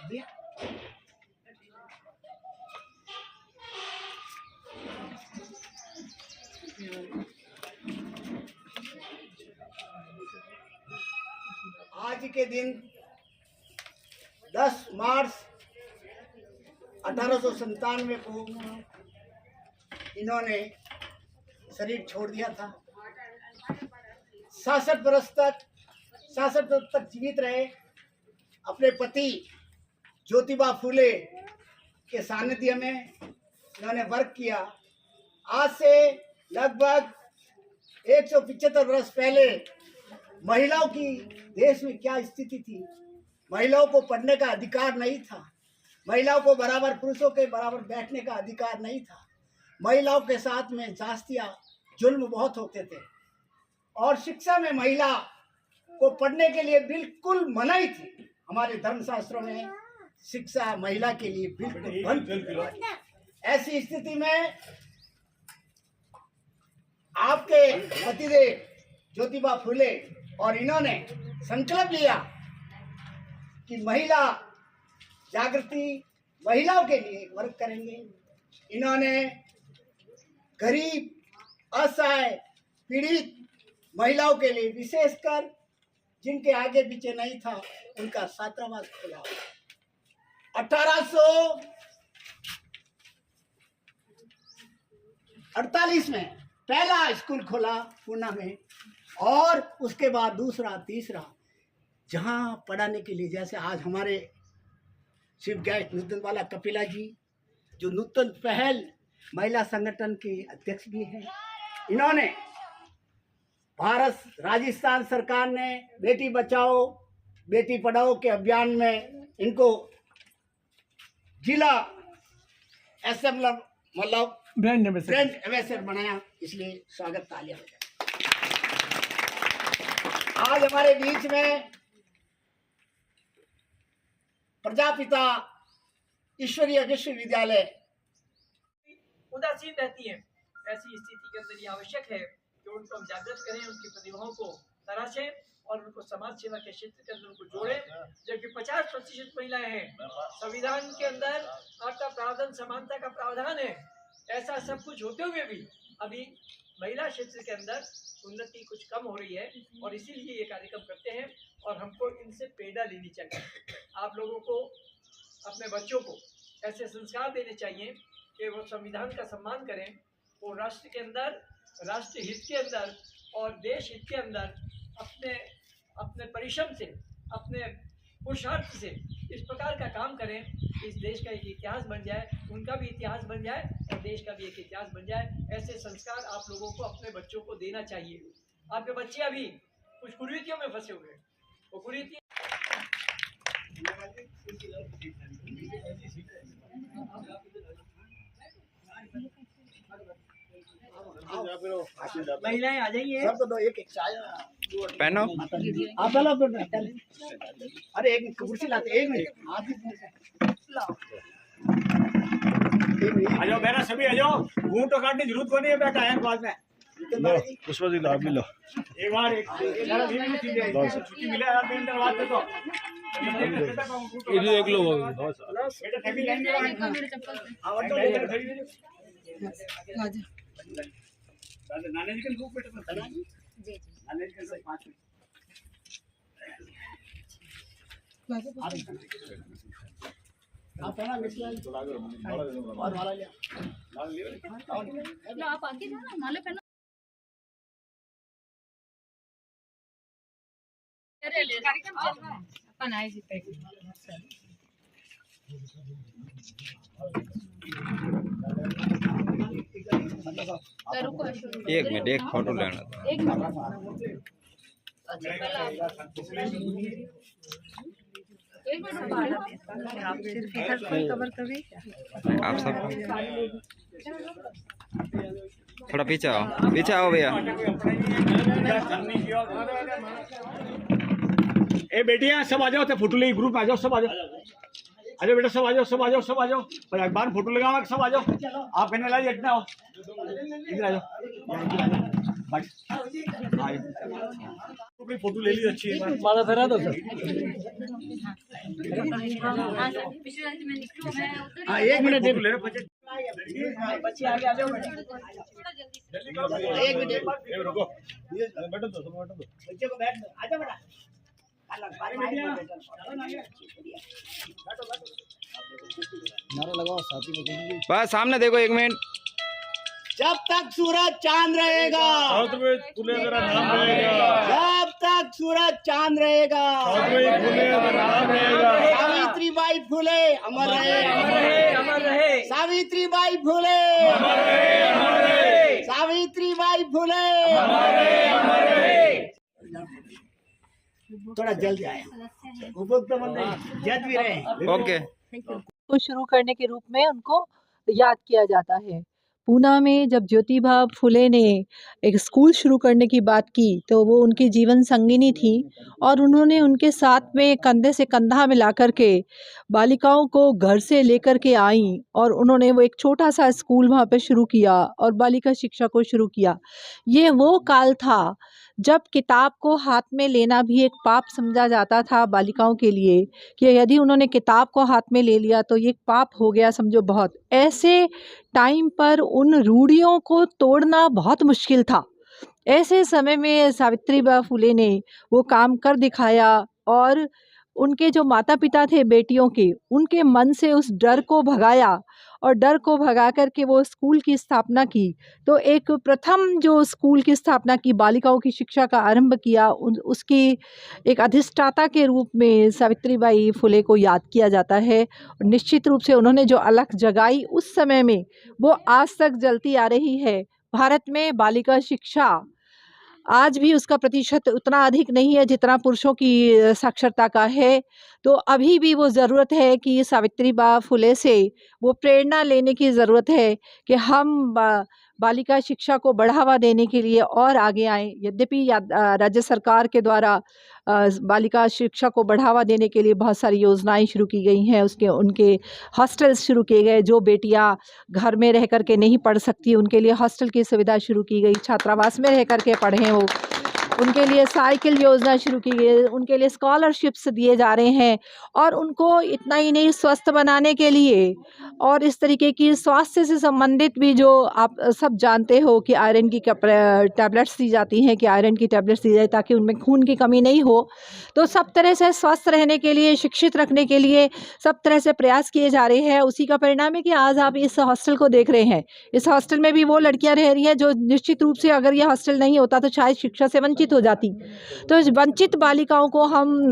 आज के दिन 10 मार्च 1897 को इन्होंने शरीर छोड़ दिया था। 66 वर्ष तक जीवित रहे। अपने पति ज्योतिबा फूले के सानिध्य में इन्होंने वर्क किया। आज से लगभग 175 वर्ष पहले महिलाओं की देश में क्या स्थिति थी। महिलाओं को पढ़ने का अधिकार नहीं था। महिलाओं को बराबर पुरुषों के बराबर बैठने का अधिकार नहीं था। महिलाओं के साथ में जास्तियाँ जुल्म बहुत होते थे और शिक्षा में महिला को पढ़ने के लिए बिल्कुल मनाही थी। हमारे धर्मशास्त्रों में शिक्षा महिला के लिए बिल्कुल बंद थी। ऐसी स्थिति में आपके पतिदेव ज्योतिबा फूले और इन्होंने संकल्प लिया कि महिला जागृति, महिलाओं के लिए वर्क करेंगे। इन्होंने गरीब, असहाय, पीड़ित महिलाओं के लिए, विशेषकर जिनके आगे पीछे नहीं था, उनका छात्रावास खोला। 1848 में पहला स्कूल खोला पूना में और उसके बाद दूसरा, तीसरा, जहाँ पढ़ाने के लिए, जैसे आज हमारे चीफ गेस्ट नूतनवाला कपिला जी जो नूतन पहल महिला संगठन के अध्यक्ष भी हैं, इन्होंने भारत राजस्थान सरकार ने बेटी बचाओ बेटी पढ़ाओ के अभियान में इनको जिला एसएमएल मतलब ब्रांड एम्बेसडर बनाया। इसलिए स्वागत तालियां बजाएं। आज हमारे बीच में प्रजापिता ईश्वरीय विश्वविद्यालय उदासीन रहती है। ऐसी स्थिति के अंदर ये आवश्यक है कि उनको हम जागृत करें, उनकी प्रतिभाओं को तराशें और उनको समाज सेवा के क्षेत्र के अंदर उनको जोड़ें। जबकि 50% महिलाएं हैं। संविधान के अंदर आपका प्रावधान समानता का प्रावधान है। ऐसा सब कुछ होते हुए भी अभी महिला क्षेत्र के अंदर उन्नति कुछ कम हो रही है और इसीलिए ये कार्यक्रम करते हैं और हमको इनसे प्रेरणा लेनी चाहिए। आप लोगों को, अपने बच्चों को ऐसे संस्कार देने चाहिए कि वो संविधान का सम्मान करें, वो राष्ट्र के अंदर, राष्ट्र हित के अंदर और देश हित के अंदर अपने परिश्रम से, अपने पुरुषार्थ से इस प्रकार का काम करें, इस देश का एक इतिहास बन जाए, उनका भी इतिहास बन जाए और देश का भी एक इतिहास बन जाए। ऐसे संस्कार आप लोगों को अपने बच्चों को देना चाहिए। आपके बच्चे अभी कुछ कुरीतियों में फंसे हुए हैं। वो कुरीति महिलाएं आ जाइए। सबको दो एक चाय पहनो। आप पहले अरे एक कुर्सी लाते, एक मिनट आ जाओ बेटा, सभी आ जाओ। घूम तो काटने की जरूरत को नहीं है बेटा, है बाद में लो पुष्पा जी आप भी लो। एक बार एक छुट्टी मिला यार, दिन बाद में तो ये एक लो बेटा थैली लेंगे। नानी जी के लोग बेटा नानी जी के 5 आप पहना मिश्रा और माला लिया लो, आप आगे जाना, माले पहना। अरे कार्यक्रम चल रहा है, अपन आए जी पे। एक मिनट, एक फोटो लेना था। एक मिनट, आप सिर्फ इधर कोई कवर करें क्या? आप सब थोड़ा पीछे आओ भैया। ए बेटियां सब आ जाओ, फोटो ले ग्रुप आ जाओ, सब आ जाओ। अरे बेटा सब आ जाओ, सब आ जाओ, सब आ जाओ। पर एक बार फोटो लगाओ, सब आ जाओ। आप कहने लगे इतना हो, इधर आ जाओ। अपनी फोटो ले ली अच्छी है। माला फेरा दो सर। हाँ, 1 मिनट फोटो ले रहे बच्चे आगे आ जाओ। एक मिनट रुको, बैठो तो बैठो तो। बच्चे को बैठ दो, आजा बेटा। बस सामने देखो 1 मिनट। जब तक सूरज चांद रहेगा, सावित्रीबाई फुले मेरा नाम रहेगा, जब तक सूरज चांद रहेगा, सावित्रीबाई फुले मेरा नाम रहेगा, सावित्रीबाई फुले अमर रहे, अमर रहे। सावित्रीबाई फुले, सावित्रीबाई फुले। थोड़ा जल्दी आए, उपयुक्त बंदे जज भी रहे। ओके। को शुरू करने के रूप में उनको याद किया जाता है। पूना में जब ज्योतिबा फुले ने एक स्कूल शुरू करने की बात की तो वो उनकी जीवन संगिनी थी और उन्होंने उनके साथ में कंधे से कंधा मिला कर के बालिकाओं को घर से लेकर के आई और उन्होंने वो एक छोटा सा स्कूल वहाँ पे शुरू किया और बालिका शिक्षा को शुरू किया। ये वो काल था जब किताब को हाथ में लेना भी एक पाप समझा जाता था बालिकाओं के लिए, कि यदि उन्होंने किताब को हाथ में ले लिया तो ये पाप हो गया समझो बहुत। ऐसे टाइम पर उन रूढ़ियों को तोड़ना बहुत मुश्किल था। ऐसे समय में सावित्रीबाई फुले ने वो काम कर दिखाया और उनके जो माता पिता थे बेटियों के, उनके मन से उस डर को भगाया और डर को भगा कर के वो स्कूल की स्थापना की। तो एक प्रथम जो स्कूल की स्थापना की, बालिकाओं की शिक्षा का आरंभ किया, उसकी एक अधिष्ठाता के रूप में सावित्रीबाई फुले को याद किया जाता है। और निश्चित रूप से उन्होंने जो अलख जगाई उस समय में वो आज तक जलती आ रही है। भारत में बालिका शिक्षा आज भी उसका प्रतिशत उतना अधिक नहीं है जितना पुरुषों की साक्षरता का है। तो अभी भी वो ज़रूरत है कि सावित्रीबाई फुले से वो प्रेरणा लेने की ज़रूरत है कि हम बालिका शिक्षा को बढ़ावा देने के लिए और आगे आएँ। यद्यपि राज्य सरकार के द्वारा बालिका शिक्षा को बढ़ावा देने के लिए बहुत सारी योजनाएं शुरू की गई हैं, उनके हॉस्टल्स शुरू किए गए। जो बेटियां घर में रह कर के नहीं पढ़ सकती उनके लिए हॉस्टल की सुविधा शुरू की गई, छात्रावास में रह कर के पढ़ें वो, उनके लिए साइकिल योजना शुरू की गई, उनके लिए स्कॉलरशिप्स दिए जा रहे हैं। और उनको इतना ही नहीं, स्वस्थ बनाने के लिए और इस तरीके की स्वास्थ्य से संबंधित भी, जो आप सब जानते हो कि आयरन की टैबलेट्स दी जाती हैं, कि आयरन की टैबलेट्स दी जाए ताकि उनमें खून की कमी नहीं हो। तो सब तरह से स्वस्थ रहने के लिए, शिक्षित रखने के लिए सब तरह से प्रयास किए जा रहे हैं। उसी का परिणाम है कि आज आप इस हॉस्टल को देख रहे हैं। इस हॉस्टल में भी वो लड़कियां रह रही हैं जो निश्चित रूप से अगर यह हॉस्टल नहीं होता तो शायद शिक्षा से वंचित हो जाती। तो इस वंचित बालिकाओं को हम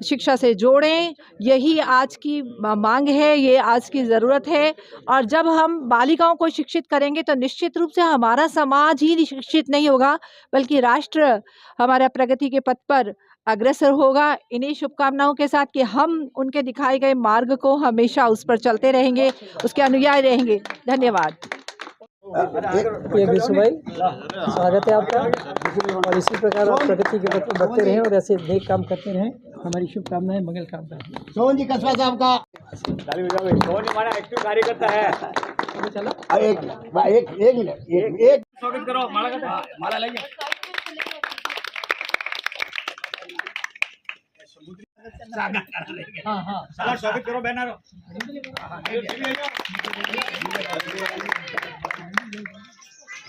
शिक्षा से जोड़ें, यही आज की मांग है, ये आज की ज़रूरत है। और जब हम बालिकाओं को शिक्षित करेंगे तो निश्चित रूप से हमारा समाज ही शिक्षित नहीं होगा बल्कि राष्ट्र हमारा प्रगति के पथ पर अग्रसर होगा। इन्हीं शुभकामनाओं के साथ कि हम उनके दिखाए गए मार्ग को हमेशा उस पर चलते रहेंगे, उसके अनुयायी रहेंगे। धन्यवाद। ये विश्व भाई, स्वागत है आपका। और इसी प्रकार आप प्रगति के पथ पर बढ़ते रहें और ऐसे नेक काम करते रहें। हमारी शुभकामनाएं, मंगल कामनाएं। सोहन जी कस्बा साहब का ताली बजाओ। कौन हमारा एक्टिव कार्यकर्ता है? चलो एक मिनट, एक स्वागत करो। माला का माला लेंगे। हाँ हाँ स्वागत करो बैनर।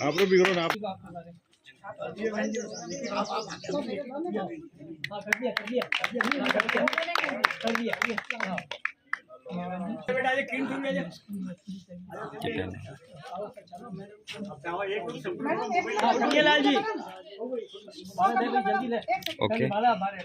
आप लोग भी करो ना। बेटा ये किन तुम ये लाल जी जल्दी ले। ओके। माला हमारे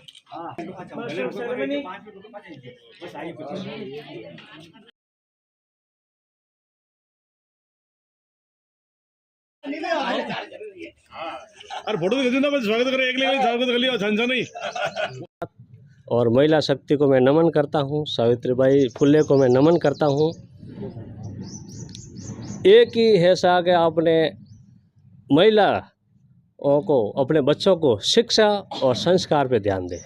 अरे फोटो दे देना, स्वागत करें। एक लेकर स्वागत कर लिया, झंझा नहीं। और महिला शक्ति को मैं नमन करता हूँ, सावित्रीबाई फुले को मैं नमन करता हूँ। एक ही है सा कि आपने महिलाओं को, अपने बच्चों को शिक्षा और संस्कार पे ध्यान दें।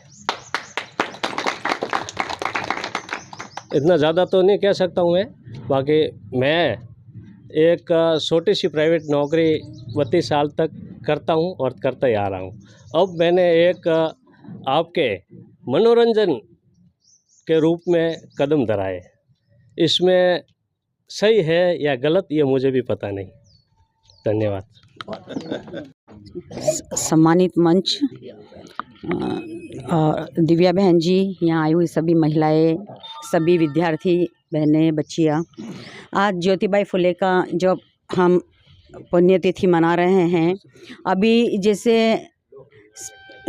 इतना ज़्यादा तो नहीं कह सकता हूँ मैं, बाकी मैं एक छोटी सी प्राइवेट नौकरी 32 साल तक करता हूँ और करता ही आ रहा हूँ। अब मैंने एक आपके मनोरंजन के रूप में कदम धराए, इसमें सही है या गलत ये मुझे भी पता नहीं। धन्यवाद। सम्मानित मंच और दिव्या बहन जी, यहाँ आई हुई सभी महिलाएं, सभी विद्यार्थी बहनें, बच्चियाँ, आज ज्योतिबाई फुले का जो हम पुण्यतिथि मना रहे हैं, अभी जैसे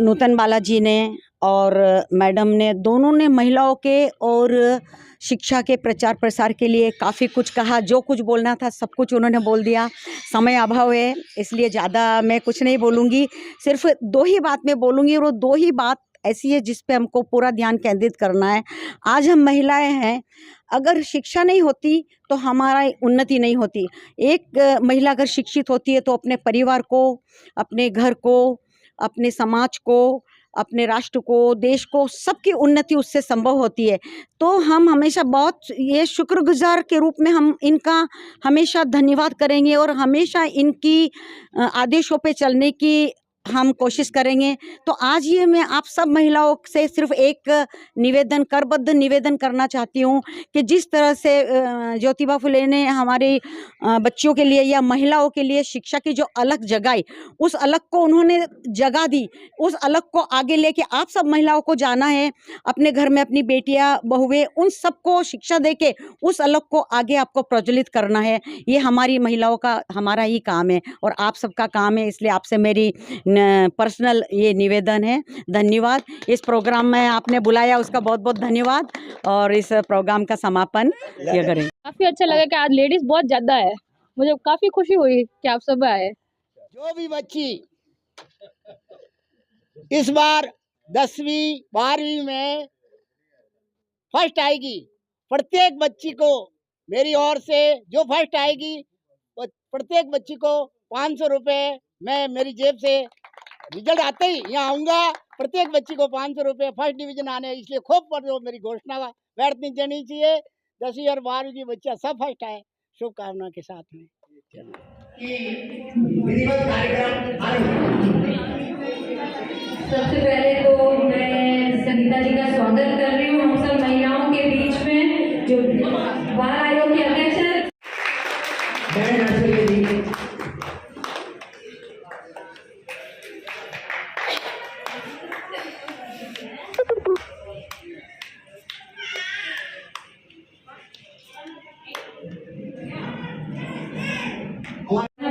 नूतन बालाजी ने और मैडम ने, दोनों ने महिलाओं के और शिक्षा के प्रचार प्रसार के लिए काफ़ी कुछ कहा। जो कुछ बोलना था सब कुछ उन्होंने बोल दिया। समय अभाव है इसलिए ज़्यादा मैं कुछ नहीं बोलूँगी, सिर्फ 2 ही बात मैं बोलूँगी, और वो 2 ही बात ऐसी है जिस पे हमको पूरा ध्यान केंद्रित करना है। आज हम महिलाएं हैं, अगर शिक्षा नहीं होती तो हमारा उन्नति नहीं होती। एक महिला अगर शिक्षित होती है तो अपने परिवार को, अपने घर को, अपने समाज को, अपने राष्ट्र को, देश को, सबकी उन्नति उससे संभव होती है। तो हम हमेशा बहुत ये शुक्रगुजार के रूप में हम इनका हमेशा धन्यवाद करेंगे और हमेशा इनकी आदेशों पे चलने की हम कोशिश करेंगे। तो आज ये मैं आप सब महिलाओं से सिर्फ एक निवेदन, करबद्ध निवेदन करना चाहती हूँ कि जिस तरह से ज्योतिबा फुले ने हमारे बच्चों के लिए या महिलाओं के लिए शिक्षा की जो अलग जगाई, उस अलग को उन्होंने जगह दी, उस अलग को आगे लेके आप सब महिलाओं को जाना है। अपने घर में अपनी बेटियां, बहुएं, उन सबको शिक्षा देके उस अलग को आगे आपको प्रज्वलित करना है। ये हमारी महिलाओं का, हमारा ही काम है और आप सबका काम है। इसलिए आपसे मेरी पर्सनल ये निवेदन है। धन्यवाद। इस प्रोग्राम में आपने बुलाया उसका बहुत बहुत धन्यवाद और इस प्रोग्राम का समापन ये करें। काफी अच्छा लगा कि आज लेडीज बहुत ज्यादा है, मुझे काफी खुशी हुई कि आप सब आए। जो भी बच्ची इस बार 10वीं 12वीं में फर्स्ट आएगी, प्रत्येक बच्ची को मेरी ओर से जो फर्स्ट आएगी प्रत्येक बच्ची को 500 रुपये मैं मेरी जेब से रिजल्ट आते ही यहाँ आऊँगा। प्रत्येक बच्ची को 500 रुपये फर्स्ट डिवीजन आने, इसलिए खूब पढ़ो। मेरी घोषणा बैठनी देनी चाहिए। 10वीं और 12वीं की बच्चा सब फर्स्ट आए, शुभकामना के साथ में। सबसे पहले तो मैं संगीता जी का स्वागत कर रही हूँ हम सब महिलाओं के बीच में, जो बाल आयोग की अध्यक्ष है।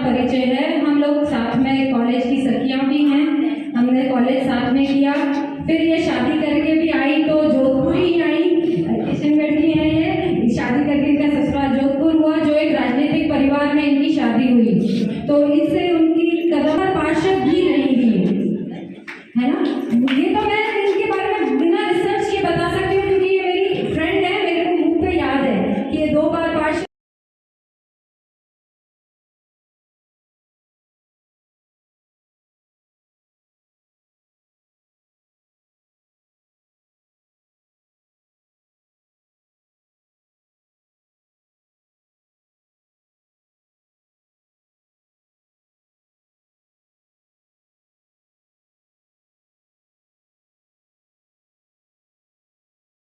परिचय है, हम लोग साथ में कॉलेज की सखियां भी हैं, हमने कॉलेज साथ में किया, फिर ये शादी करके भी आई तो जोधपुर ही आई, किशनगढ़ की है ये, शादी करके इनका ससुराल जोधपुर हुआ, जो एक राजनीतिक परिवार में इनकी शादी हुई, तो इससे उनकी कदम पर पार्षद भी नहीं थी, है ना। ये तो मैं